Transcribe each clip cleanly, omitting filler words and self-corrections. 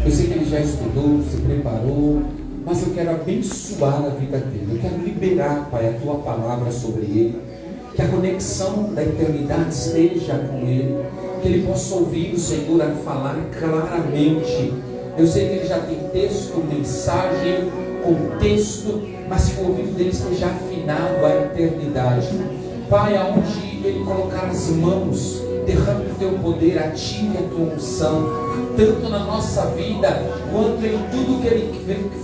Eu sei que ele já estudou, se preparou, mas eu quero abençoar a vida dele. Eu quero liberar, Pai, a tua palavra sobre ele. Que a conexão da eternidade esteja com ele. Que ele possa ouvir o Senhor a falar claramente. Eu sei que ele já tem texto, mensagem, contexto, mas que o ouvido dele esteja afinado à eternidade. Pai, aonde ele colocar as mãos, derrame o teu poder, ative a tua unção, tanto na nossa vida, quanto em tudo que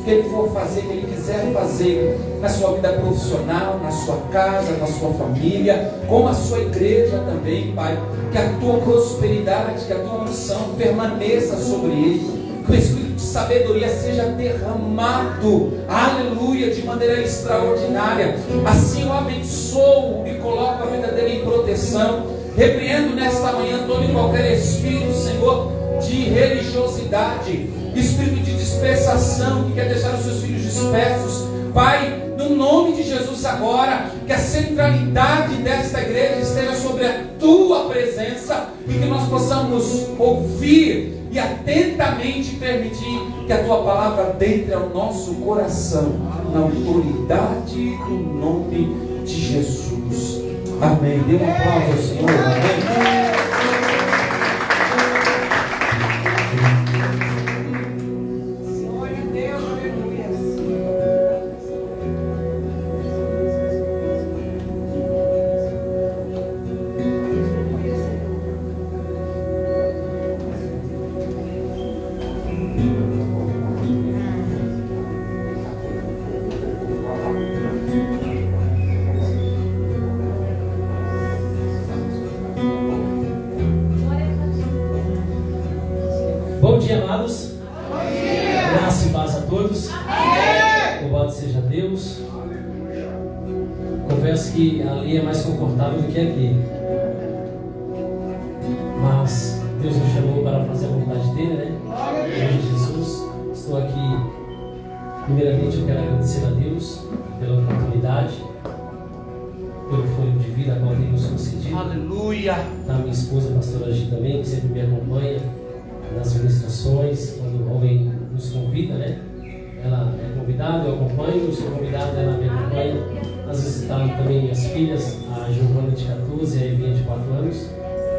ele for fazer, que ele quiser fazer, na sua vida profissional, na sua casa, na sua família, como a sua igreja também, Pai. Que a tua prosperidade, que a tua unção permaneça sobre ele. Que o Espírito de sabedoria seja derramado, aleluia, de maneira extraordinária. Assim eu abençoo e coloco a vida dele em proteção. Repreendo nesta manhã todo e qualquer espírito, Senhor, de religiosidade, espírito de dispersação, que quer deixar os seus filhos dispersos. Pai, no nome de Jesus agora, que a centralidade desta igreja esteja sobre a tua presença e que nós possamos ouvir e atentamente permitir que a tua palavra adentre ao nosso coração, na autoridade do nome de Jesus. Amém. Dê um aplauso ao Senhor. Amém. Bom dia, amados. Bom dia. Graça e paz a todos. Amém. Louvado seja Deus. Confesso que ali é mais confortável do que aqui. Mas Deus nos chamou para fazer a vontade dele, né? Em nome de Jesus. Estou aqui. Primeiramente, eu quero agradecer a Deus pela oportunidade, pelo fôlego de vida a qual Ele nos concedido. Aleluia. A minha esposa, a pastora Gi, também, que sempre me acompanha nas ministrações, quando o homem nos convida, né? Ela é convidada, eu acompanho, eu sou convidado, ela me acompanha. Às vezes estão também minhas filhas, a Giovana de 14 e a Evinha de 4 anos.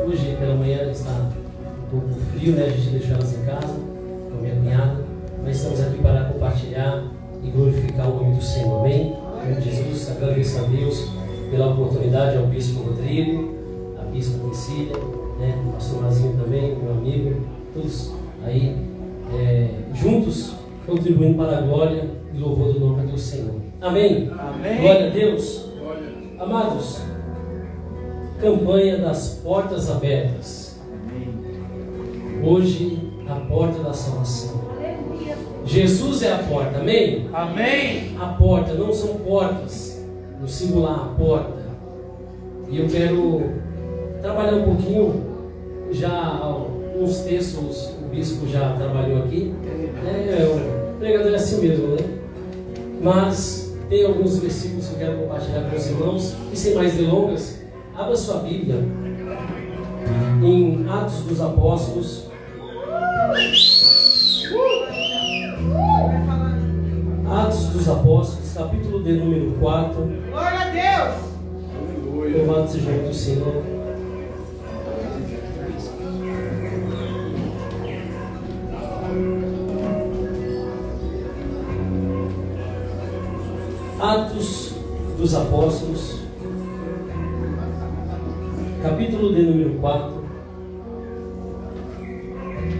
Hoje pela manhã está um pouco frio, né? A gente deixou elas em casa, com a minha cunhada, mas estamos aqui para compartilhar e glorificar o nome do Senhor, amém? Em nome de Jesus, agradeço a Deus pela oportunidade, ao Bispo Rodrigo, a Bispa Priscila, né? O pastor Mazinho também, meu amigo, todos aí juntos contribuindo para a glória e louvor do nome do Senhor. Amém? Amém. Glória a Deus. Glória. Amados, campanha das portas abertas. Amém. Hoje a porta da salvação. Aleluia. Jesus é a porta. Amém? Amém. A porta, não são portas, no singular, a porta. E eu quero trabalhar um pouquinho já uns textos, o bispo já trabalhou aqui, o pregador é assim mesmo, né? Mas tem alguns versículos que eu quero compartilhar com os irmãos, e sem mais delongas, abra sua Bíblia em Atos dos Apóstolos, Atos dos Apóstolos, capítulo de número 4. Glória a Deus! Louvado seja o Senhor. Atos dos Apóstolos, capítulo de número 4,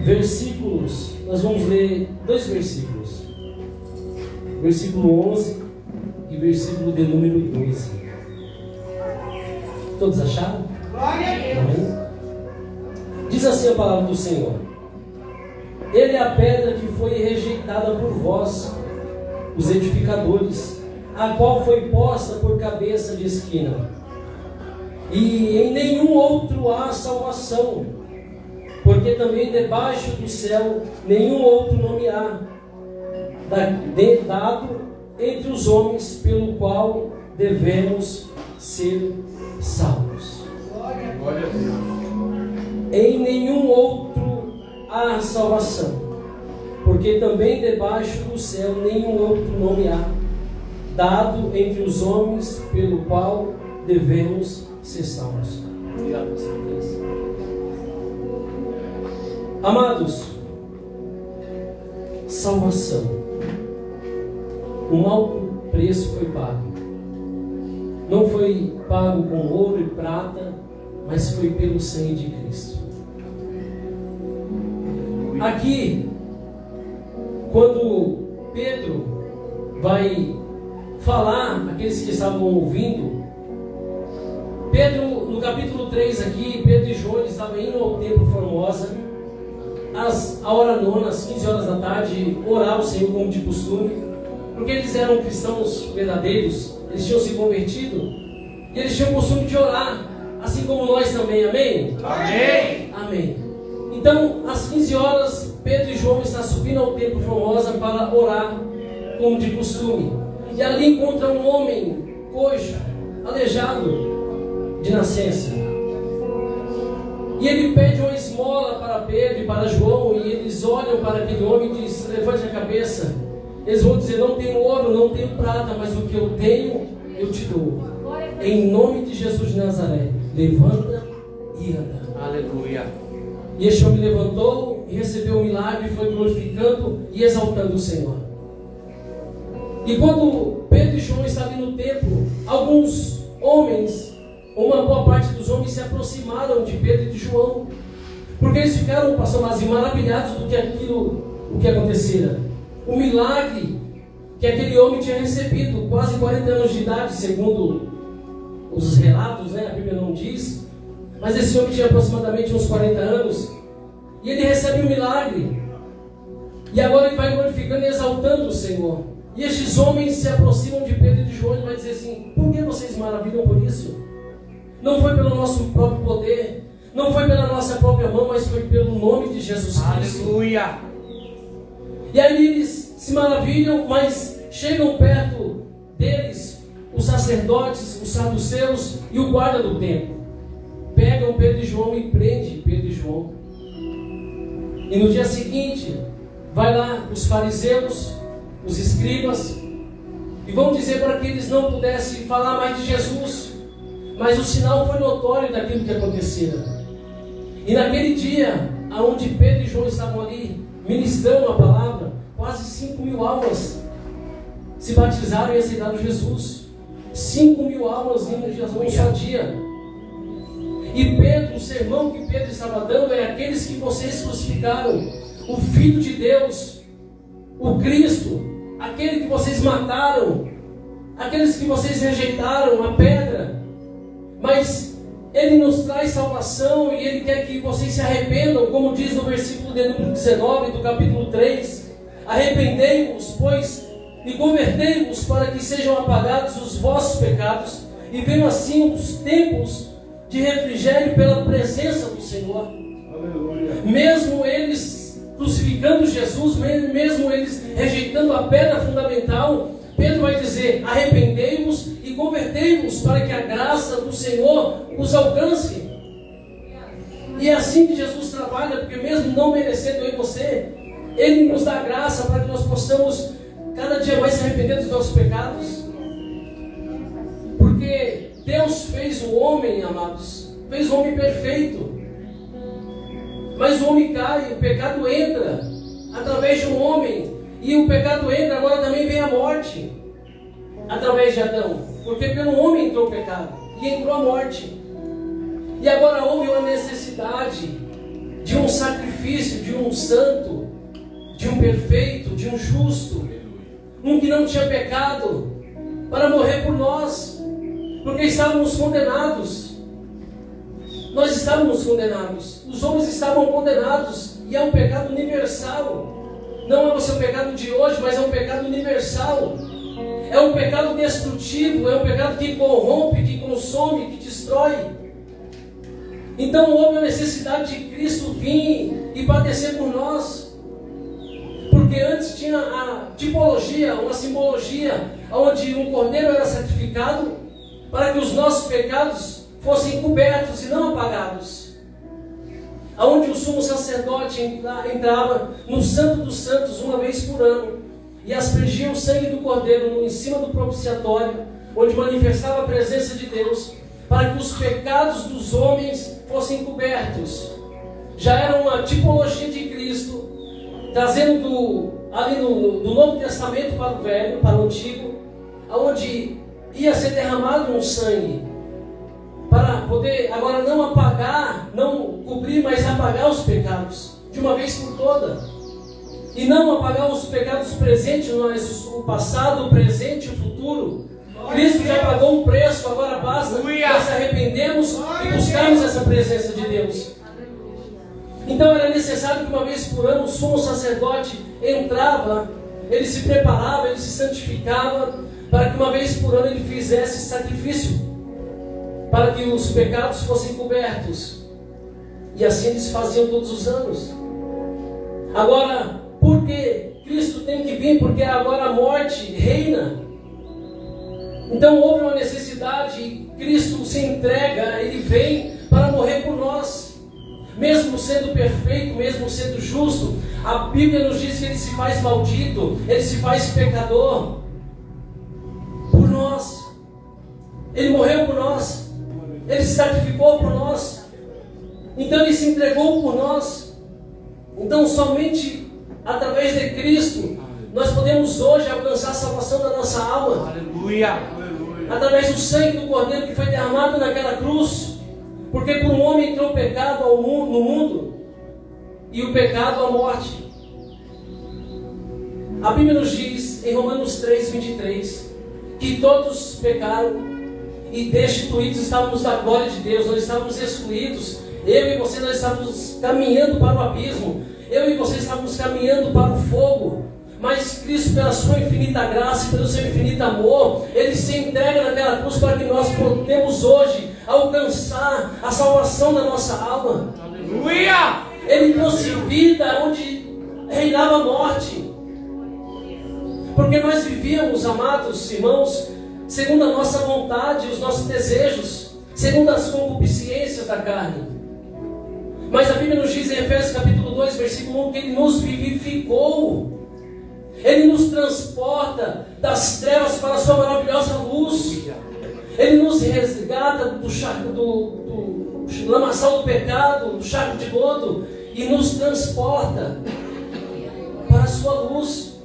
versículos, nós vamos ler dois versículos, versículo 11 e versículo de número 12. Todos acharam? Glória a Deus. Amém? Diz assim a palavra do Senhor: Ele é a pedra que foi rejeitada por vós, os edificadores, a qual foi posta por cabeça de esquina. E em nenhum outro há salvação, porque também debaixo do céu nenhum outro nome há dado entre os homens pelo qual devemos ser salvos. Glória a Deus. Em nenhum outro há salvação. porque também debaixo do céu nenhum outro nome há, dado entre os homens, pelo qual devemos ser salvos. Obrigado, Senhor. Amados, salvação. Um alto preço foi pago. Não foi pago com ouro e prata, mas foi pelo sangue de Cristo. Aqui, quando Pedro vai falar, aqueles que estavam ouvindo, Pedro, no capítulo 3 aqui, Pedro e João estavam indo ao templo Formosa, a hora nona, às 15 horas da tarde, orar ao Senhor como de costume, porque eles eram cristãos verdadeiros, eles tinham se convertido, e eles tinham o costume de orar, assim como nós também, amém? Amém! Amém. Então, às 15 horas, Pedro e João estão subindo ao templo Formosa para orar, como de costume. E ali encontra um homem coxo, aleijado de nascença. E ele pede uma esmola para Pedro e para João, e eles olham para aquele homem e dizem: levante a cabeça. Eles vão dizer: não tenho ouro, não tenho prata, mas o que eu tenho, eu te dou. Em nome de Jesus de Nazaré, levanta e anda. Aleluia. E este homem levantou e recebeu o milagre, e foi glorificando e exaltando o Senhor. E quando Pedro e João estavam no templo, alguns homens, uma boa parte dos homens, se aproximaram de Pedro e de João, porque eles ficaram, pastor Mazzi, maravilhados do que o que acontecera. O milagre que aquele homem tinha recebido, quase 40 anos de idade, segundo os relatos, né? A Bíblia não diz, mas esse homem tinha aproximadamente uns 40 anos, e ele recebe um milagre, e agora ele vai glorificando e exaltando o Senhor. E estes homens se aproximam de Pedro e de João e vai dizer assim: por que vocês maravilham por isso? Não foi pelo nosso próprio poder, não foi pela nossa própria mão, mas foi pelo nome de Jesus Cristo. Aleluia. E aí eles se maravilham, mas chegam perto deles os sacerdotes, os saduceus e o guarda do templo. Pegam Pedro e João e prendem Pedro e João. E no dia seguinte, vai lá os fariseus, os escribas, e vão dizer para que eles não pudessem falar mais de Jesus. Mas o sinal foi notório daquilo que acontecera. E naquele dia, onde Pedro e João estavam ali ministrando a palavra, quase 5.000 almas se batizaram e aceitaram Jesus. 5.000 almas em Jesus um só dia. E Pedro, o sermão que Pedro estava dando é: aqueles que vocês crucificaram, o Filho de Deus, o Cristo, aquele que vocês mataram, aqueles que vocês rejeitaram, a pedra, mas Ele nos traz salvação e Ele quer que vocês se arrependam, como diz no versículo de número 19 do capítulo 3: arrependei-vos, pois, e convertei-vos, para que sejam apagados os vossos pecados, e venham assim os tempos de refrigério pela presença do Senhor. Aleluia. Mesmo eles crucificando Jesus, mesmo eles rejeitando a pedra fundamental, Pedro vai dizer: arrependei-vos e convertei-vos, para que a graça do Senhor os alcance. E é assim que Jesus trabalha, porque mesmo não merecendo eu e você, Ele nos dá graça para que nós possamos cada dia mais se arrepender dos nossos pecados. Porque Deus fez o homem, amados, fez o homem perfeito. Mas o homem cai, o pecado entra através de um homem. E o pecado entra, agora também vem a morte através de Adão. Porque pelo homem entrou o pecado e entrou a morte. E agora houve uma necessidade de um sacrifício, de um santo, de um perfeito, de um justo, um que não tinha pecado, para morrer por nós, porque estávamos condenados. Nós estávamos condenados, os homens estavam condenados, e é um pecado universal. Não é o seu pecado de hoje, mas é um pecado universal. É um pecado destrutivo, é um pecado que corrompe, que consome, que destrói. Então houve a necessidade de Cristo vir e padecer por nós. Porque antes tinha a tipologia, uma simbologia, onde um cordeiro era sacrificado para que os nossos pecados fossem cobertos e não apagados. onde o sumo sacerdote entrava no Santo dos Santos uma vez por ano e aspergia o sangue do cordeiro em cima do propiciatório, onde manifestava a presença de Deus, para que os pecados dos homens fossem cobertos. Já era uma tipologia de Cristo, trazendo ali do Novo Testamento para o Velho, para o Antigo, onde ia ser derramado um sangue, para poder agora não apagar, não cobrir, mas apagar os pecados, de uma vez por toda. E não apagar os pecados presentes, mas o passado, o presente e o futuro. Cristo já pagou um preço, agora basta nós se arrependemos e buscarmos essa presença de Deus. Então era necessário que uma vez por ano o sumo sacerdote entrava, ele se preparava, ele se santificava, para que uma vez por ano ele fizesse sacrifício, para que os pecados fossem cobertos. E assim eles faziam todos os anos. Agora, por que Cristo tem que vir? Porque agora a morte reina. Então houve uma necessidade, Cristo se entrega, Ele vem para morrer por nós. Mesmo sendo perfeito, mesmo sendo justo, a Bíblia nos diz que Ele se faz maldito, Ele se faz pecador por nós. Ele morreu por nós, Ele se sacrificou por nós, então Ele se entregou por nós. Então somente através de Cristo nós podemos hoje alcançar a salvação da nossa alma. Aleluia. Através do sangue do Cordeiro que foi derramado naquela cruz. Porque por um homem entrou o pecado no mundo, e o pecado a morte. A Bíblia nos diz em Romanos 3:23 que todos pecaram e destituídos estávamos da glória de Deus. Nós estávamos excluídos. Eu e você, nós estávamos caminhando para o abismo. Eu e você estávamos caminhando para o fogo. Mas Cristo, pela sua infinita graça e pelo seu infinito amor, Ele se entrega naquela cruz para que nós podemos hoje alcançar a salvação da nossa alma. Aleluia! Ele trouxe vida onde reinava a morte. Porque nós vivíamos, amados irmãos, segundo a nossa vontade, os nossos desejos, segundo as concupiscências da carne. Mas a Bíblia nos diz em Efésios capítulo 2, versículo 1, que Ele nos vivificou. Ele nos transporta das trevas para a sua maravilhosa luz. Ele nos resgata do lamaçal do pecado, do charco de lodo, e nos transporta para a sua luz.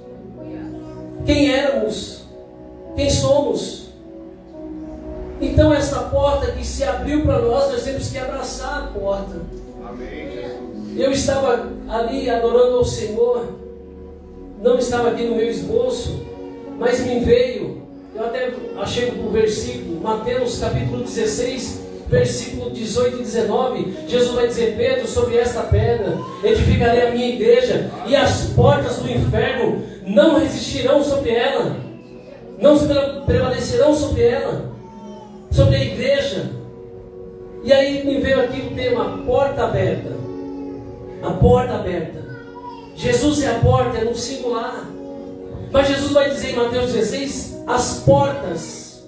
Quem éramos? Quem somos? Então essa porta que se abriu para nós temos que abraçar a porta. Amém, Jesus. Eu estava ali adorando ao Senhor. Não estava aqui no meu esboço, mas me veio, eu até achei o versículo, Mateus capítulo 16, versículo 18 e 19, Jesus vai dizer: Pedro, sobre esta pedra edificarei a minha igreja, e as portas do inferno não resistirão sobre ela, não prevalecerão sobre ela, sobre a igreja. E aí me veio aqui o tema, a porta aberta. A porta aberta. Jesus é a porta, é no singular. Mas Jesus vai dizer em Mateus 16, as portas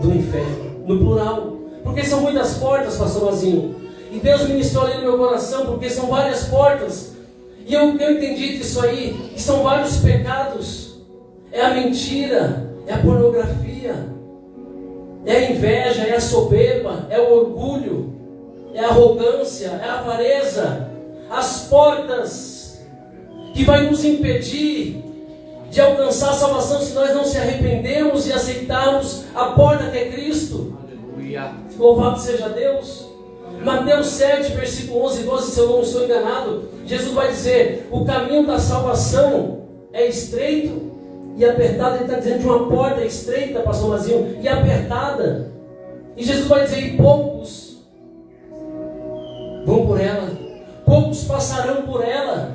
do inferno, no plural. Porque são muitas portas, pastor Mazinho. E Deus ministrou ali no meu coração, porque são várias portas. E eu entendi disso aí, que são vários pecados. É a mentira, é a pornografia, é a inveja, é a soberba, é o orgulho, é a arrogância, é a avareza. As portas que vai nos impedir de alcançar a salvação se nós não se arrependermos e aceitarmos a porta que é Cristo. Aleluia. Louvado seja Deus. Mateus 7, versículo 11 e 12, se eu não estou enganado, Jesus vai dizer: o caminho da salvação é estreito e apertado. Ele está dizendo de uma porta estreita, pastor Mazinho, e apertada. E Jesus vai dizer: e poucos vão por ela, poucos passarão por ela.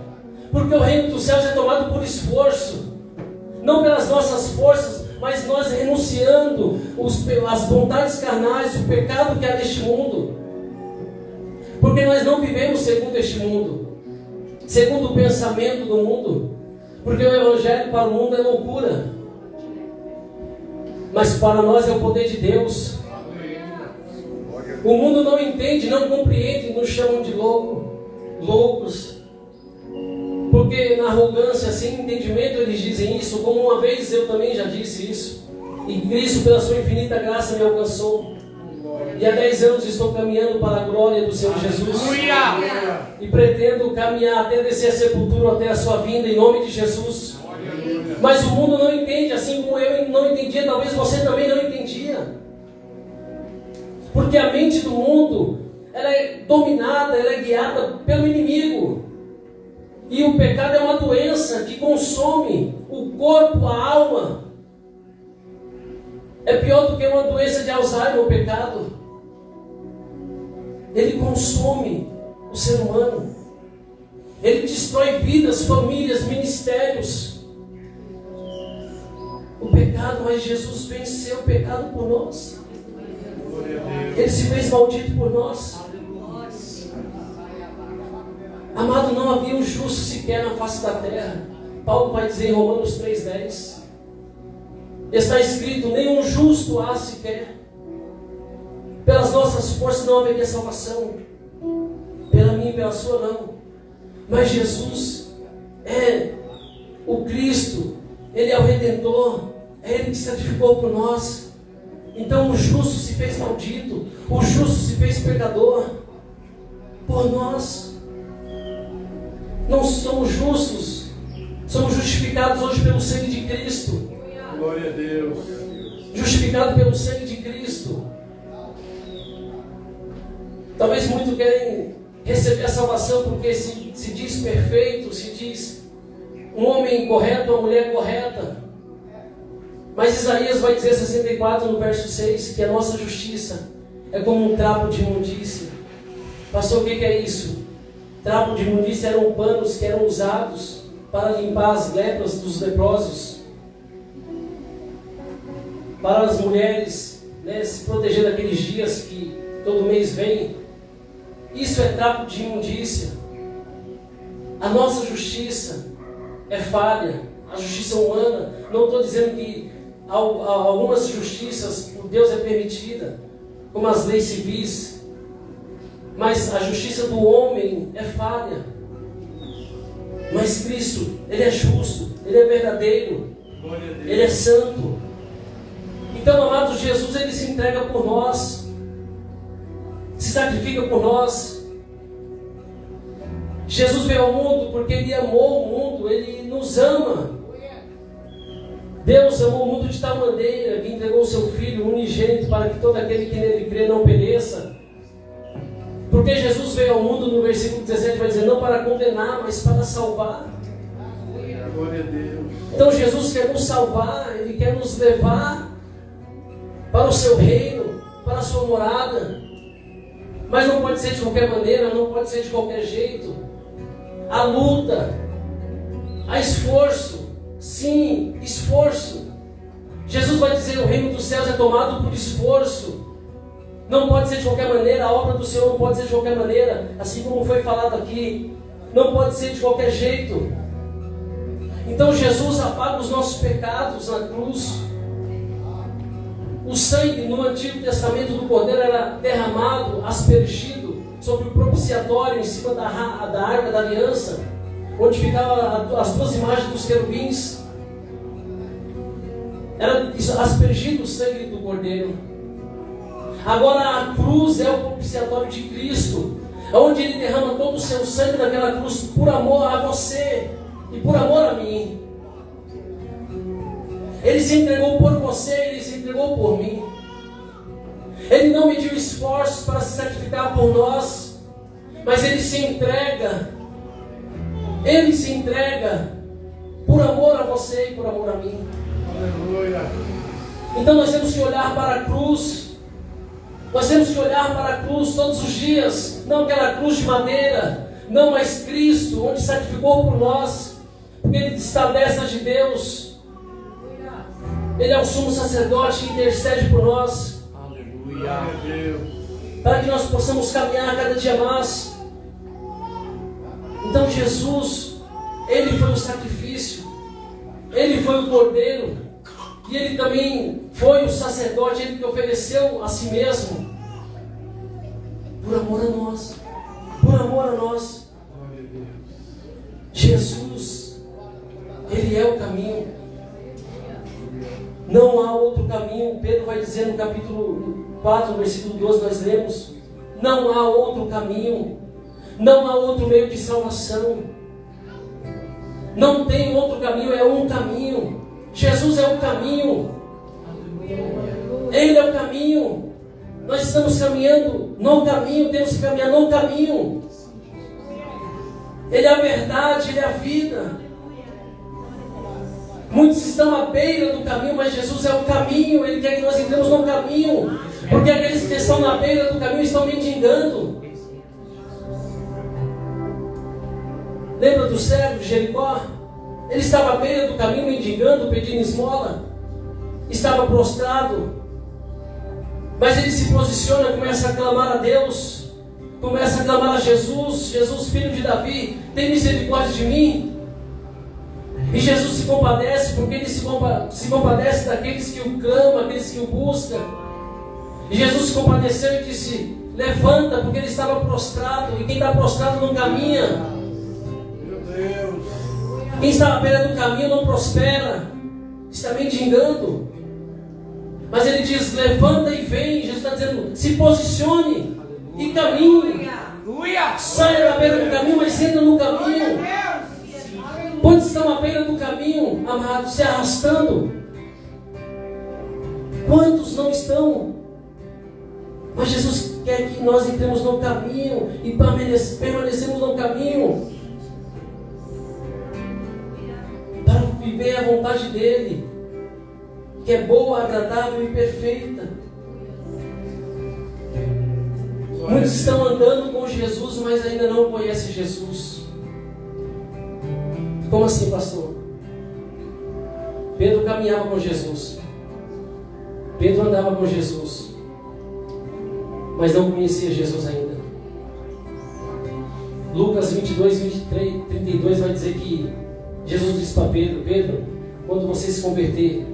Porque o reino dos céus é tomado por esforço, não pelas nossas forças, mas nós renunciando as vontades carnais, o pecado que há neste mundo. Porque nós não vivemos segundo este mundo, segundo o pensamento do mundo. Porque o evangelho para o mundo é loucura, mas para nós é o poder de Deus. O mundo não entende, não compreende, nos chamam de loucos. Porque na arrogância, sem entendimento, eles dizem isso, como uma vez eu também já disse isso. E Cristo, pela sua infinita graça, me alcançou. E há 10 anos estou caminhando para a glória do Senhor Jesus. E pretendo caminhar até descer a sepultura, até a sua vinda, em nome de Jesus. Mas o mundo não entende, assim como eu não entendia, talvez você também não entendia. Porque a mente do mundo, ela é dominada, ela é guiada pelo inimigo. E o pecado é uma doença que consome o corpo, a alma. É pior do que uma doença de Alzheimer, o pecado. Ele consome o ser humano. Ele destrói vidas, famílias, ministérios. O pecado, mas Jesus venceu o pecado por nós. Ele se fez maldito por nós. Amado, não havia um justo sequer na face da terra. Paulo vai dizer em Romanos 3,10. Está escrito, nenhum justo há sequer. Pelas nossas forças não haveria salvação. Pela minha e pela sua não. Mas Jesus é o Cristo. Ele é o Redentor. É Ele que se sacrificou por nós. Então o justo se fez maldito. O justo se fez pecador. Por nós. Não somos justos. Somos justificados hoje pelo sangue de Cristo. Glória a Deus. Justificado pelo sangue de Cristo. Talvez muitos querem receber a salvação porque se diz perfeito, se diz um homem correto, uma mulher correta. Mas Isaías vai dizer 64 no verso 6 que a nossa justiça é como um trapo de imundícia. Pastor, o que é isso? Trapo de imundícia eram panos que eram usados para limpar as lepras dos leprosos. Para as mulheres, né, se proteger daqueles dias que todo mês vem. Isso é trapo de imundícia. A nossa justiça é falha. A justiça humana. Não estou dizendo que algumas justiças por Deus é permitida, como as leis civis. Mas a justiça do homem é falha. Mas Cristo, Ele é justo, Ele é verdadeiro, Ele é santo. Então, amados, Jesus, Ele se entrega por nós, se sacrifica por nós. Jesus veio ao mundo porque Ele amou o mundo, Ele nos ama. Deus amou o mundo de tal maneira que entregou o seu Filho unigênito para que todo aquele que nele crê não pereça. Porque Jesus veio ao mundo, no versículo 17 vai dizer, não para condenar, mas para salvar. Glória a Deus. Então Jesus quer nos salvar, Ele quer nos levar para o seu reino, para a sua morada. Mas não pode ser de qualquer maneira, não pode ser de qualquer jeito. Há luta, há esforço, sim, esforço. Jesus vai dizer, o reino dos céus é tomado por esforço. Não pode ser de qualquer maneira, a obra do Senhor não pode ser de qualquer maneira, assim como foi falado aqui. Não pode ser de qualquer jeito. Então Jesus apaga os nossos pecados na cruz. O sangue no Antigo Testamento do Cordeiro era derramado, aspergido sobre o propiciatório em cima da Arca da Aliança, onde ficavam as duas imagens dos querubins. Era aspergido o sangue do Cordeiro. Agora a cruz é o propiciatório de Cristo, onde Ele derrama todo o seu sangue naquela cruz por amor a você e por amor a mim. Ele se entregou por você, Ele se entregou por mim. Ele não mediu esforços para se sacrificar por nós, mas Ele se entrega. Ele se entrega por amor a você e por amor a mim. Aleluia. Então nós temos que olhar para a cruz. Nós temos que olhar para a cruz todos os dias. Não aquela cruz de madeira, não, mas Cristo, onde sacrificou por nós. Porque Ele está à destra de Deus. Ele é o sumo sacerdote que intercede por nós. Aleluia. Para que nós possamos caminhar cada dia mais. Então Jesus, Ele foi o sacrifício. Ele foi o cordeiro. E Ele também foi o sacerdote, Ele que ofereceu a si mesmo. Por amor a nós. Por amor a nós. Jesus, Ele é o caminho. Não há outro caminho. Pedro vai dizer no capítulo 4, versículo 12, nós lemos: não há outro caminho. Não há outro meio de salvação. Não tem outro caminho, é um caminho. Jesus é o caminho. Ele é o caminho. Nós estamos caminhando no caminho, temos que caminhar no caminho. Ele é a verdade, Ele é a vida. Muitos estão à beira do caminho, mas Jesus é o caminho. Ele quer que nós entremos no caminho, porque aqueles que estão na beira do caminho estão mendigando. Lembra do cego de Jericó? Ele estava à beira do caminho mendigando, pedindo esmola. Estava prostrado. Mas ele se posiciona, começa a clamar a Deus, começa a clamar a Jesus: Jesus, filho de Davi, tem misericórdia de mim. E Jesus se compadece, porque Ele se compadece daqueles que o clamam, aqueles que o buscam. E Jesus se compadeceu e disse: levanta, porque ele estava prostrado, e quem está prostrado não caminha. Meu Deus. Quem está à beira do caminho não prospera, está mendigando. Mas Ele diz: levanta e vem. Jesus está dizendo: se posicione e caminhe. Saia da beira do caminho, mas entra no caminho. Quantos estão à beira do caminho, amados, se arrastando? Quantos não estão? Mas Jesus quer que nós entremos no caminho e permanecemos no caminho para viver a vontade dEle, que é boa, agradável e perfeita. Muitos estão andando com Jesus, mas ainda não conhecem Jesus. Como assim, pastor? Pedro caminhava com Jesus. Pedro andava com Jesus, mas não conhecia Jesus ainda. Lucas 22, 23, 32 vai dizer que Jesus disse para Pedro: Pedro, quando você se converter,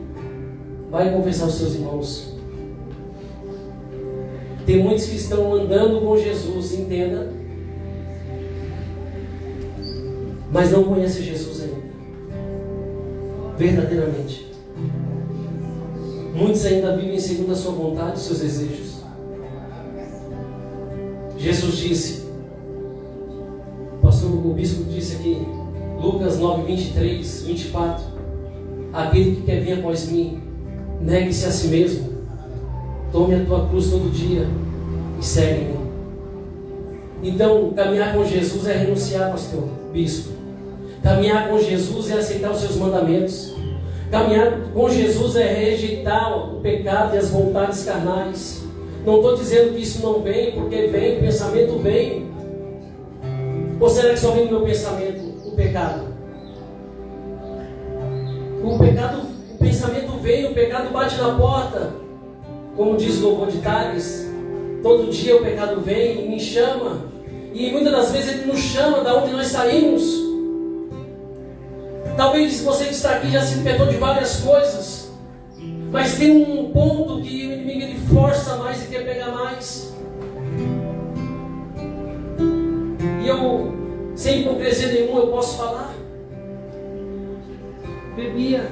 vai confessar aos seus irmãos. Tem muitos que estão andando com Jesus, entenda, mas não conhecem Jesus ainda, verdadeiramente. Muitos ainda vivem segundo a sua vontade, seus desejos. Jesus disse, o bispo disse aqui, Lucas 9, 23, 24: aquele que quer vir após mim, negue-se a si mesmo, tome a tua cruz todo dia e segue-me. Então, caminhar com Jesus é renunciar, pastor, bispo. Caminhar com Jesus é aceitar os seus mandamentos. Caminhar com Jesus é rejeitar o pecado e as vontades carnais. Não estou dizendo que isso não vem, porque vem, o pensamento vem. Ou será que só vem no meu pensamento o pecado? O pensamento vem, o pecado bate na porta. Como diz o louvor de Tales, todo dia o pecado vem e me chama. E muitas das vezes ele nos chama da onde nós saímos. Talvez você que está aqui já se libertou de várias coisas, mas tem um ponto que o inimigo ele força mais e quer pegar mais. E eu, sem hipocrisia nenhuma, eu posso falar. Bebia,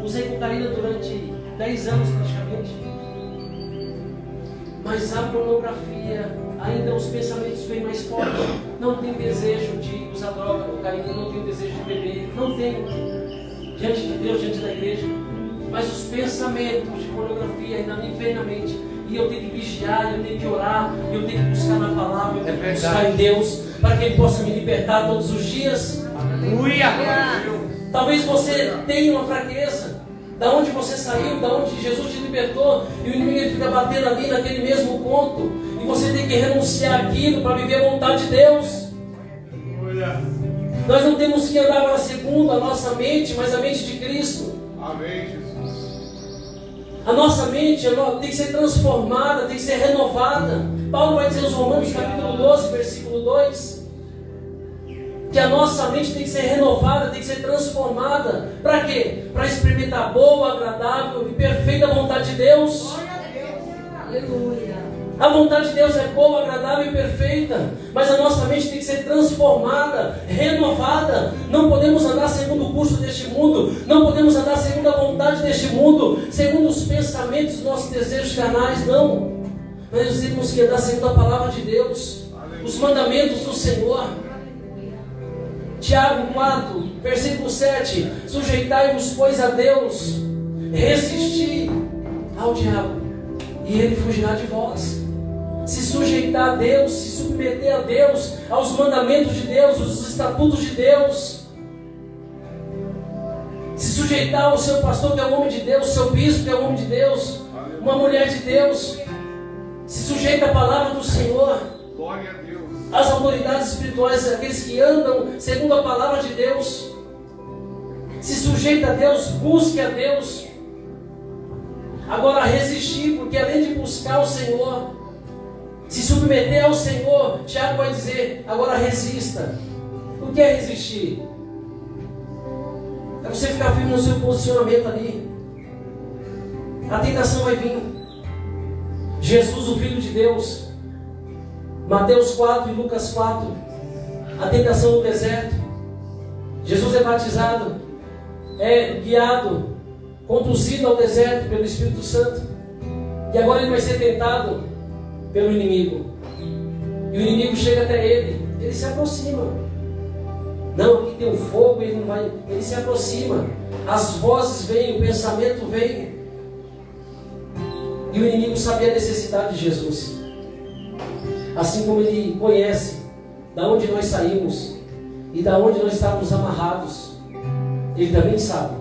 usei cocaína durante 10 anos praticamente. Mas a pornografia, ainda os pensamentos vêm mais fortes. Não tenho desejo de usar droga, cocaína, não tenho desejo de beber, não tenho, diante de Deus, diante da igreja. Mas os pensamentos de pornografia ainda me vêm na mente. E eu tenho que vigiar, eu tenho que orar, eu tenho que buscar na palavra, eu tenho que buscar em Deus, para que Ele possa me libertar todos os dias. Aleluia! Talvez você tenha uma fraqueza, da onde você saiu, da onde Jesus te libertou, e o inimigo fica batendo ali naquele mesmo ponto, e você tem que renunciar aquilo para viver a vontade de Deus. Aleluia! Nós não temos que andar para segundo a nossa mente, mas a mente de Cristo. Amém, Jesus. A nossa mente tem que ser transformada, tem que ser renovada. Paulo vai dizer aos Romanos capítulo 12, versículo 2, que a nossa mente tem que ser renovada, tem que ser transformada. Para quê? Para experimentar a boa, agradável e perfeita vontade de Deus. Aleluia. A vontade de Deus é boa, agradável e perfeita, mas a nossa mente tem que ser transformada, renovada. Não podemos andar segundo o curso deste mundo, não podemos andar segundo a vontade deste mundo, segundo os pensamentos dos nossos desejos carnais, não. Nós temos que andar segundo a palavra de Deus, os mandamentos do Senhor. Tiago 4, versículo 7: sujeitai-vos, pois, a Deus, resisti ao diabo, e ele fugirá de vós. Se sujeitar a Deus, se submeter a Deus, aos mandamentos de Deus, os estatutos de Deus, se sujeitar ao seu pastor, que é um homem de Deus, seu bispo, que é um homem de Deus, uma mulher de Deus, se sujeita à palavra do Senhor, Glória a Deus. as autoridades espirituais, aqueles que andam segundo a palavra de Deus, se sujeita a Deus, busque a Deus. Agora resistir, porque além de buscar o Senhor, se submeter ao Senhor, Tiago vai dizer, agora resista. O que é resistir? É você ficar firme no seu posicionamento ali. A tentação vai vir. Jesus, o Filho de Deus, Mateus 4 e Lucas 4, a tentação no deserto. Jesus é batizado, é guiado, conduzido ao deserto pelo Espírito Santo, e agora ele vai ser tentado pelo inimigo, e o inimigo chega até ele, ele se aproxima. Não, aqui tem um fogo, ele não vai, ele se aproxima, as vozes vêm, o pensamento vem, e o inimigo sabia a necessidade de Jesus, assim como ele conhece da onde nós saímos e da onde nós estávamos amarrados, ele também sabe.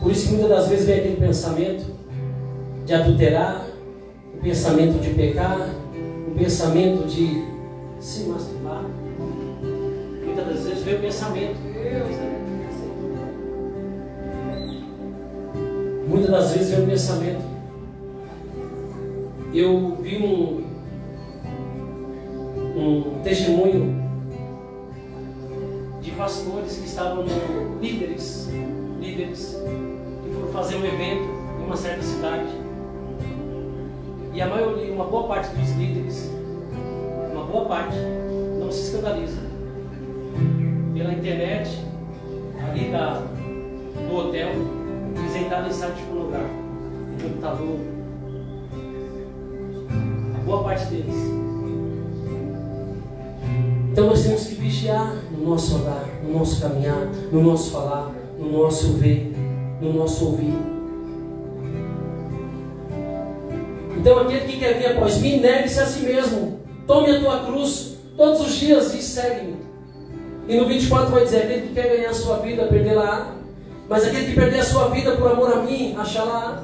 Por isso que muitas das vezes vem aquele pensamento de adulterar, o pensamento de pecar, o pensamento de se masturbar. Muitas das vezes vem o pensamento. Muitas das vezes vem o pensamento. Eu vi um testemunho de pastores que estavam líderes que foram fazer um evento em uma certa cidade, e a maioria, uma boa parte dos líderes, não se escandaliza. Pela internet, ali do hotel, eles entraram em site pornográfico, no computador, a boa parte deles. Então nós temos que vigiar no nosso andar, no nosso caminhar, no nosso falar, no nosso ver, no nosso ouvir. Então aquele que quer vir após mim, negue-se a si mesmo, tome a tua cruz todos os dias e segue-me. E no 24 vai dizer, aquele que quer ganhar a sua vida, perdê-la, mas aquele que perder a sua vida por amor a mim, achá-la.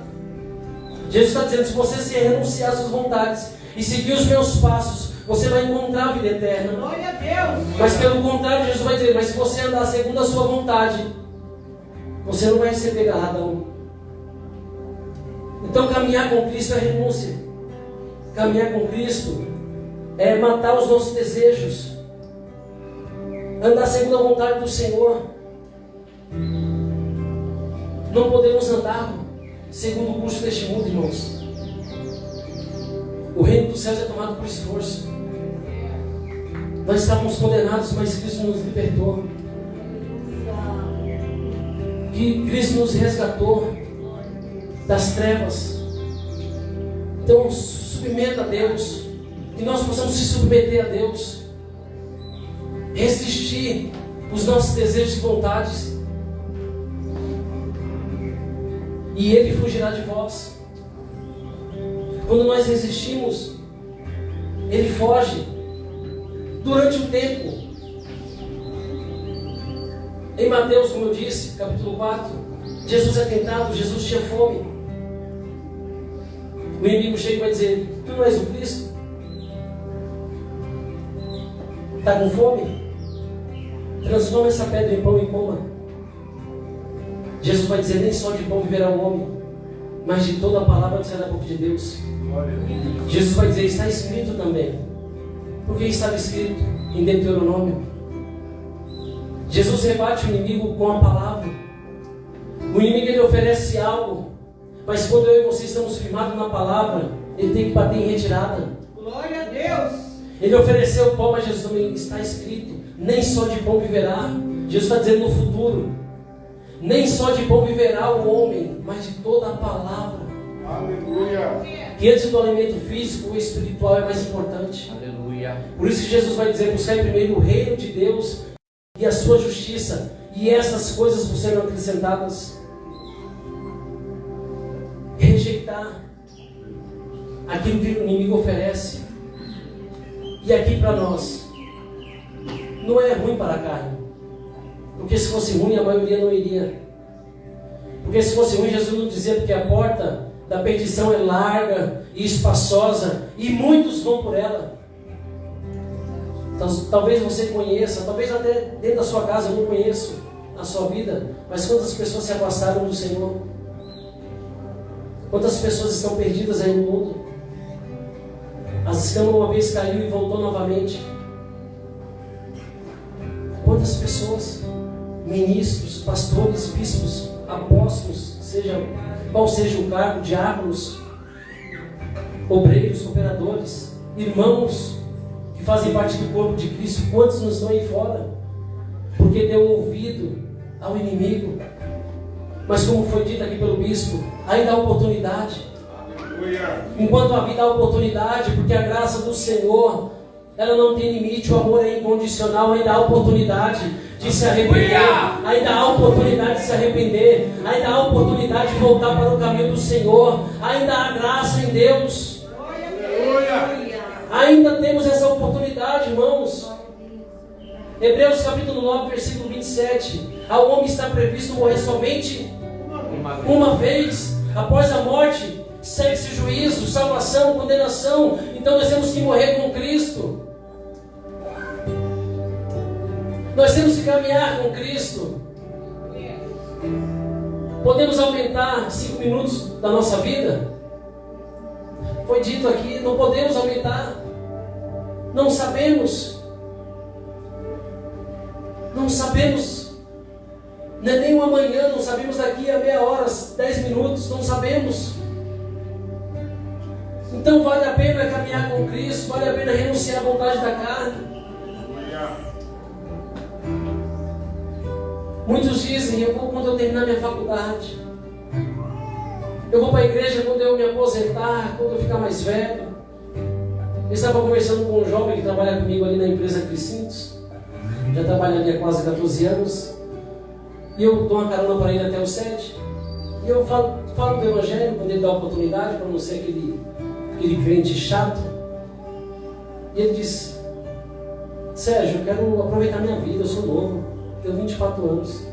Jesus está dizendo, se você se renunciar às suas vontades e seguir os meus passos, você vai encontrar a vida eterna. Glória a Deus. Mas pelo contrário, Jesus vai dizer, mas se você andar segundo a sua vontade, você não vai receber galardão. Então caminhar com Cristo é renúncia. Caminhar com Cristo é matar os nossos desejos, andar segundo a vontade do Senhor. Não podemos andar segundo o curso deste mundo, irmãos. O reino dos céus é tomado por esforço. Nós estávamos condenados, mas Cristo nos libertou. Que Cristo nos resgatou das trevas. Então submeta a Deus, que nós possamos se submeter a Deus, resistir os nossos desejos e vontades, e Ele fugirá de vós. Quando nós resistimos, Ele foge durante um tempo. Em Mateus, como eu disse, capítulo 4, Jesus é tentado, Jesus tinha fome. O inimigo chega e vai dizer, tu não és o Cristo? Está com fome? Transforma essa pedra em pão e coma. Jesus vai dizer, nem só de pão viverá o homem, mas de toda a palavra que sai da boca de Deus. Jesus vai dizer, está escrito também. Porque estava escrito em Deuteronômio. Jesus rebate o inimigo com a palavra. O inimigo ele oferece algo, mas quando eu e você estamos firmados na palavra, ele tem que bater em retirada. Glória a Deus. Ele ofereceu o pão, mas Jesus também está escrito: nem só de pão viverá. Jesus está dizendo no futuro: nem só de pão viverá o homem, mas de toda a palavra. Aleluia. Que antes do alimento físico, o espiritual é mais importante. Aleluia. Por isso que Jesus vai dizer: buscar primeiro o reino de Deus e a sua justiça, e essas coisas vos serão acrescentadas. Rejeitar aquilo que o inimigo oferece. E aqui para nós, não é ruim para a carne. Porque se fosse ruim, a maioria não iria. Porque se fosse ruim, Jesus não dizia, porque a porta da perdição é larga e espaçosa, e muitos vão por ela. Então, talvez você conheça, talvez até dentro da sua casa eu não conheço a sua vida, mas quantas pessoas se afastaram do Senhor? Quantas pessoas estão perdidas aí no mundo? As escamas uma vez caiu e voltou novamente. Quantas pessoas, ministros, pastores, bispos, apóstolos, qual seja o cargo, diáconos, obreiros, operadores, irmãos que fazem parte do corpo de Cristo, quantos não estão aí fora? Porque deu ouvido ao inimigo. Mas como foi dito aqui pelo bispo, ainda há oportunidade. Enquanto a vida há oportunidade, porque a graça do Senhor, ela não tem limite, o amor é incondicional, ainda há oportunidade de se arrepender, ainda há oportunidade de se arrepender, ainda há oportunidade de voltar para o caminho do Senhor, ainda há graça em Deus, ainda temos essa oportunidade, irmãos. Hebreus capítulo 9, versículo 27, ao homem está previsto morrer somente uma vez, após a morte segue-se juízo, salvação, condenação. Então nós temos que morrer com Cristo. Nós temos que caminhar com Cristo. Podemos aumentar 5 minutos da nossa vida? Foi dito aqui, não podemos aumentar. Não sabemos. Não sabemos. Não é nem o amanhã, não sabemos daqui a meia hora, 10 minutos, não sabemos. Então vale a pena caminhar com Cristo, vale a pena renunciar à vontade da carne. Muitos dizem, eu vou quando eu terminar minha faculdade. Eu vou para a igreja quando eu me aposentar, quando eu ficar mais velho. Eu estava conversando com um jovem que trabalha comigo ali na empresa Cricintos. Já trabalha ali há quase 14 anos. E eu dou uma carona para ele até os 7. E eu falo do Evangelho quando ele dá a oportunidade, para não ser aquele crente chato. E ele disse: Sérgio, eu quero aproveitar minha vida, eu sou novo, tenho 24 anos.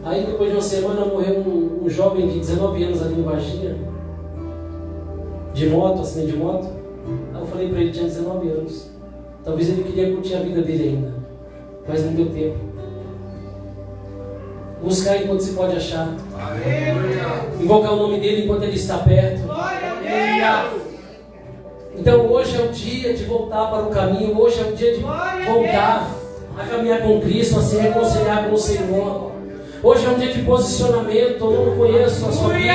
Aí depois de uma semana morreu um jovem de 19 anos ali em Varginha, de moto, acidente de moto. Aí eu falei para ele, tinha 19 anos. Talvez ele queria curtir a vida dele ainda, mas não deu tempo. Buscar enquanto se pode achar. Invocar o nome dele enquanto ele está perto. Então hoje é o dia de voltar para o caminho. Hoje é o dia de voltar a caminhar com Cristo, a se reconciliar com o Senhor. Hoje é um dia de posicionamento. Eu não conheço a sua vida,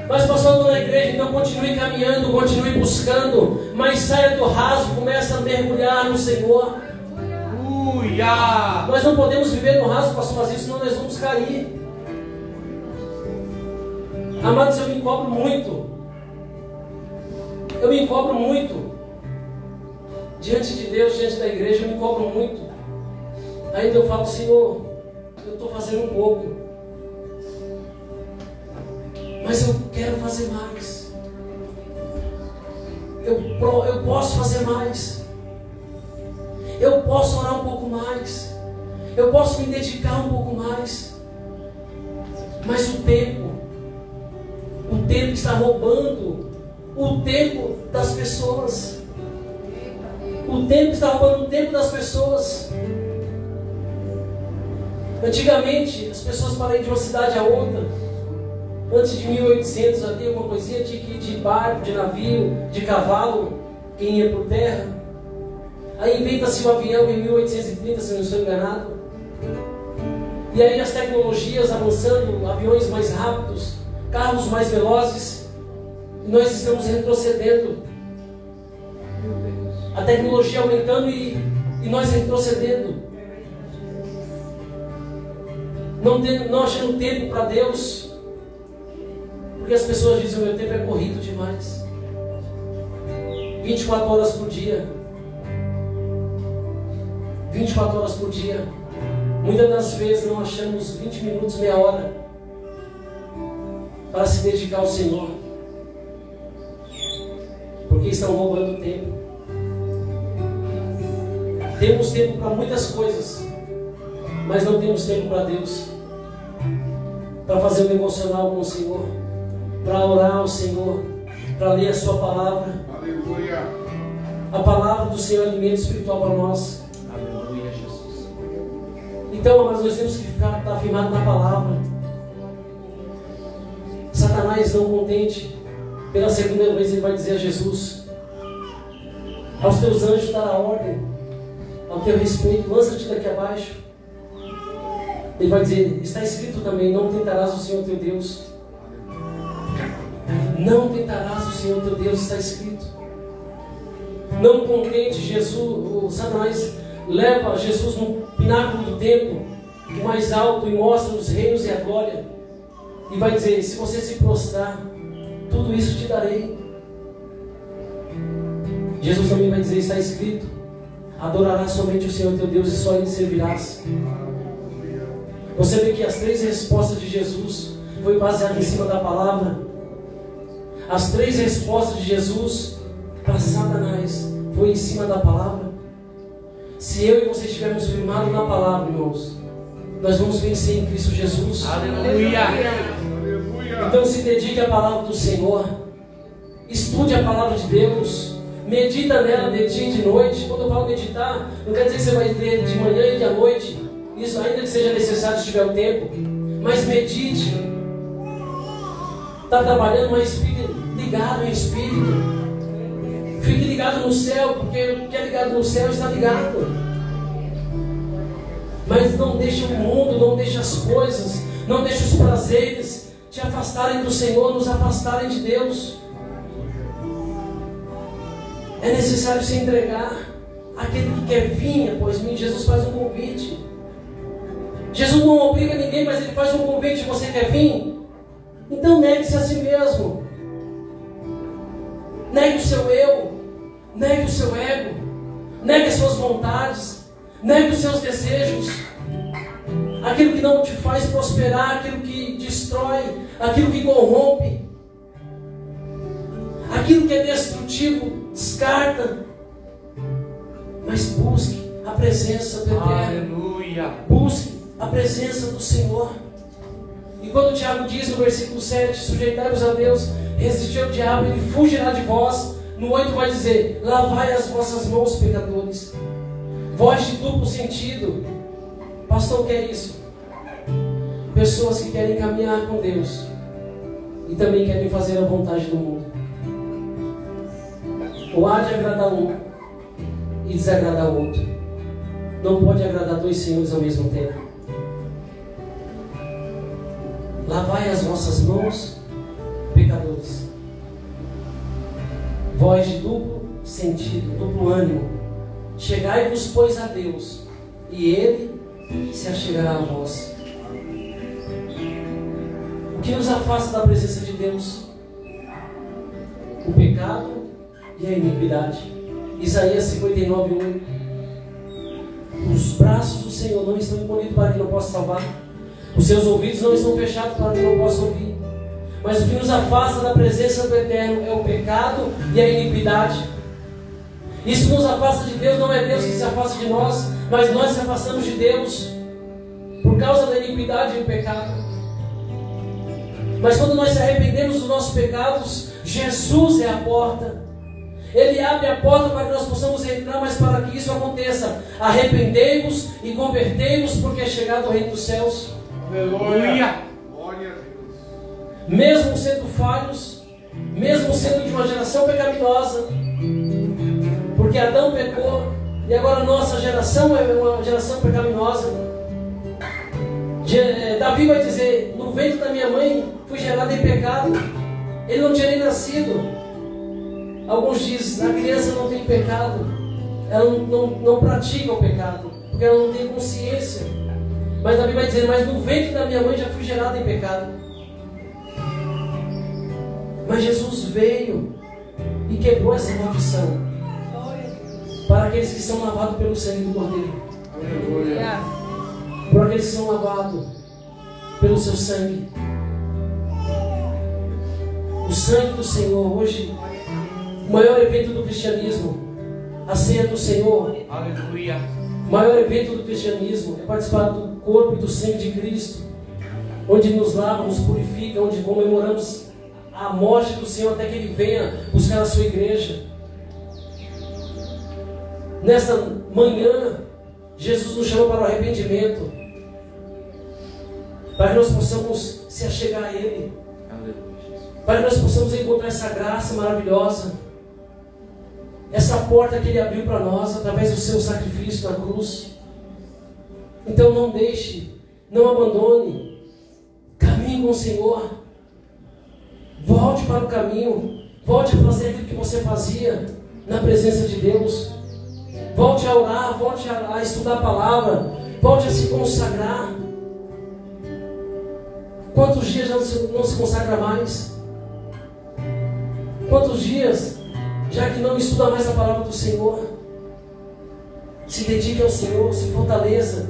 mas passando na igreja, então continue caminhando, continue buscando, mas saia do raso, comece a mergulhar no Senhor. Nós não podemos viver no raso, pastor, mas isso senão nós vamos cair. Amados, eu me cobro muito. Eu me cobro muito. Diante de Deus, diante da igreja, eu me cobro muito. Ainda eu falo, Senhor, eu estou fazendo um pouco, mas eu quero fazer mais. Eu posso fazer mais. Eu posso orar um pouco mais. Eu posso me dedicar um pouco mais. Mas o tempo está roubando o tempo das pessoas. O tempo está roubando o tempo das pessoas. Antigamente, as pessoas para ir de uma cidade a outra, antes de 1800, havia alguma coisinha, tinha que ir de barco, de navio, de cavalo, quem ia por terra. Aí inventa-se o avião em 1830, se não estou enganado. E aí as tecnologias avançando, aviões mais rápidos, carros mais velozes, e nós estamos retrocedendo. A tecnologia aumentando e nós retrocedendo. Não achando tempo para Deus, porque as pessoas dizem: o meu tempo é corrido demais. 24 horas por dia. 24 horas por dia. Muitas das vezes não achamos 20 minutos, meia hora para se dedicar ao Senhor, porque estão roubando tempo. Temos tempo para muitas coisas, mas não temos tempo para Deus, para fazer um devocional com o Senhor, para orar ao Senhor, para ler a sua palavra. Aleluia. A palavra do Senhor é alimento espiritual para nós. Aleluia, Jesus. Então, amados, nós temos que estar firmados na palavra. Satanás, não contente, pela segunda vez ele vai dizer a Jesus: aos teus anjos dará ordem ao teu respeito, lança-te daqui abaixo. Ele vai dizer: está escrito também, não tentarás o Senhor teu Deus. Não tentarás o Senhor teu Deus, está escrito. Não contente, Jesus, o Satanás leva Jesus no pináculo do templo, o mais alto, e mostra os reinos e a glória, e vai dizer: se você se prostrar, tudo isso te darei. Jesus também vai dizer: está escrito, adorarás somente o Senhor teu Deus e só Ele servirás. Você vê que as 3 respostas de Jesus foi baseada em cima da palavra. As 3 respostas de Jesus para Satanás foi em cima da palavra. Se eu e você estivermos firmados na palavra, irmãos, nós vamos vencer em Cristo Jesus. Aleluia. Então se dedique à palavra do Senhor, estude a palavra de Deus, medita nela de dia e de noite. Quando eu falo meditar, não quer dizer que você vai ler de manhã e de à noite, isso ainda que seja necessário se tiver o tempo, mas medite. Está trabalhando, mas fique ligado em espírito, fique ligado no céu, porque o que é ligado no céu está ligado. Mas não deixe o mundo, não deixe as coisas, não deixe os prazeres te afastarem do Senhor, nos afastarem de Deus. É necessário se entregar àquele que quer vir após mim. Jesus faz um convite. Jesus não obriga ninguém, mas Ele faz um convite. Você quer vir? Então negue-se a si mesmo. Negue o seu eu, negue o seu ego, negue as suas vontades, negue os seus desejos, aquilo que não te faz prosperar, aquilo que destrói, aquilo que corrompe, aquilo que é destrutivo, descarta. Mas busque a presença do Eterno. Aleluia. Busque a presença do Senhor. E quando o Tiago diz no versículo 7, sujeitai-vos a Deus, resistir ao diabo, ele fugirá de vós. No 8 vai dizer: lavai as vossas mãos, pecadores. Voz de duplo sentido. Pastor, o que é isso? Pessoas que querem caminhar com Deus e também querem fazer a vontade do mundo. Ou há de agradar um e desagradar o outro. Não pode agradar 2 senhores ao mesmo tempo. Lavai as vossas mãos, pecadores. Voz de duplo sentido, duplo ânimo. Chegai-vos, pois, a Deus, e Ele se achegará a vós. O que nos afasta da presença de Deus? O pecado e a iniquidade. Isaías 59:1. Os braços do Senhor não estão encolhidos para que não possa salvar. Os seus ouvidos não estão fechados para que não possa ouvir. Mas o que nos afasta da presença do Eterno é o pecado e a iniquidade. Isso nos afasta de Deus. Não é Deus que se afasta de nós, mas nós se afastamos de Deus por causa da iniquidade e do pecado. Mas quando nós se arrependemos dos nossos pecados, Jesus é a porta. Ele abre a porta para que nós possamos entrar, mas para que isso aconteça, arrependei-vos e convertei-vos, porque é chegado o reino dos céus. Aleluia. Glória a Deus. Mesmo sendo falhos, mesmo sendo de uma geração pecaminosa, porque Adão pecou e agora a nossa geração é uma geração pecaminosa. Davi vai dizer no no ventre da minha mãe fui gerado em pecado. Ele não tinha nem nascido. Alguns dizem, a criança não tem pecado. Ela não pratica o pecado, porque ela não tem consciência. Mas a Bíblia vai dizer, mas no ventre da minha mãe já fui gerado em pecado. Mas Jesus veio e quebrou essa maldição para aqueles que são lavados pelo sangue do Cordeiro. Para aqueles que são lavados pelo seu sangue. O sangue do Senhor. Hoje, o maior evento do cristianismo, a ceia do Senhor. Aleluia. O maior evento do cristianismo é participar do corpo e do sangue de Cristo, onde nos lava, nos purifica, onde comemoramos a morte do Senhor até que Ele venha buscar a sua igreja. Nesta manhã, Jesus nos chama para o arrependimento, para que nós possamos se achegar a Ele, para que nós possamos encontrar essa graça maravilhosa, essa porta que Ele abriu para nós através do seu sacrifício na cruz. Então não deixe, não abandone, caminhe com o Senhor, volte para o caminho, volte a fazer aquilo que você fazia na presença de Deus, volte a orar, volte a estudar a palavra, volte a se consagrar. Quantos dias já não se consagra mais? Quantos dias já que não estuda mais a palavra do Senhor? Se dedique ao Senhor, se fortaleça,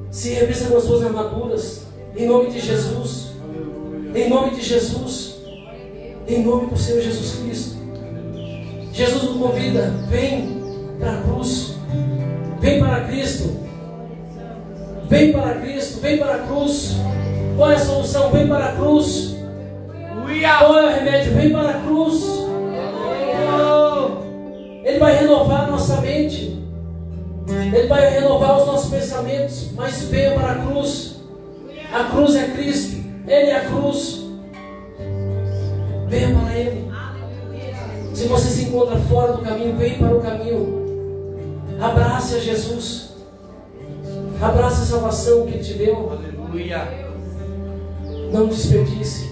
se revista com as suas armaduras, em nome de Jesus, em nome de Jesus, em nome do Senhor Jesus Cristo. Jesus nos convida, vem para a cruz, vem para Cristo, vem para Cristo, vem para a cruz. Qual é a solução? Vem para a cruz. Qual é o remédio? Vem para a cruz. Ele vai renovar a nossa mente, Ele vai renovar os nossos pensamentos, mas venha para a cruz. A cruz é Cristo, Ele é a cruz. Venha para Ele. Se você se encontra fora do caminho, venha para o caminho. Abrace a Jesus, abrace a salvação que Ele te deu. Aleluia. Não desperdice.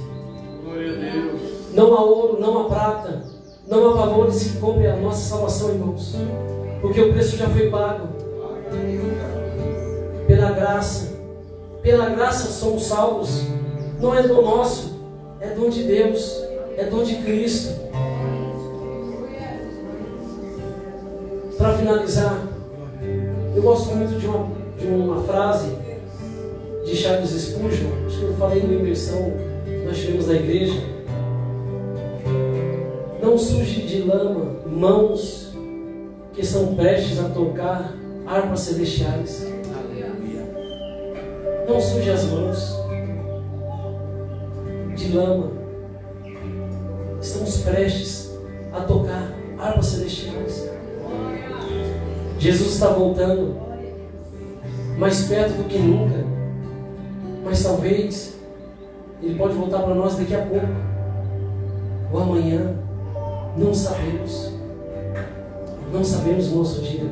Glória a Deus. Não há ouro, não há prata, não há valores que compre a nossa salvação, irmãos, porque o preço já foi pago. Pela graça somos salvos. Não é dom nosso, é dom de Deus, é dom de Cristo. Para finalizar, eu gosto muito de uma frase de Charles Spurgeon. Acho que eu falei na imersão que nós tivemos na igreja. Não suje de lama mãos que são prestes a tocar harpas celestiais. Não suje as mãos de lama. Estamos prestes a tocar harpas celestiais. Jesus está voltando, mais perto do que nunca. Mas talvez Ele pode voltar para nós daqui a pouco, ou amanhã. Não sabemos. Não sabemos o nosso dia.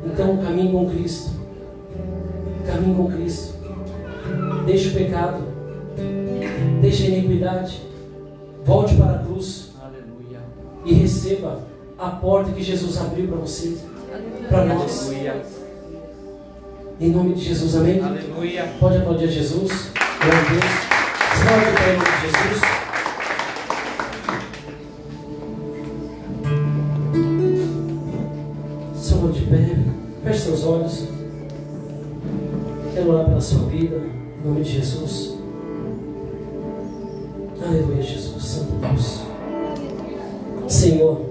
Então caminhe com Cristo. Caminhe com Cristo. Deixe o pecado, deixe a iniquidade, volte para a cruz. Aleluia. E receba a porta que Jesus abriu para você, para nós. Aleluia. Em nome de Jesus, amém? Aleluia. Pode aplaudir a Jesus. Glória a Deus. Aplaude para o nome de Jesus. Senhor, de pé, feche seus olhos. Quero orar pela sua vida, em nome de Jesus. Aleluia, Jesus, Santo Deus. Senhor,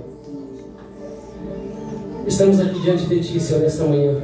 estamos aqui diante de Ti, Senhor, nesta manhã.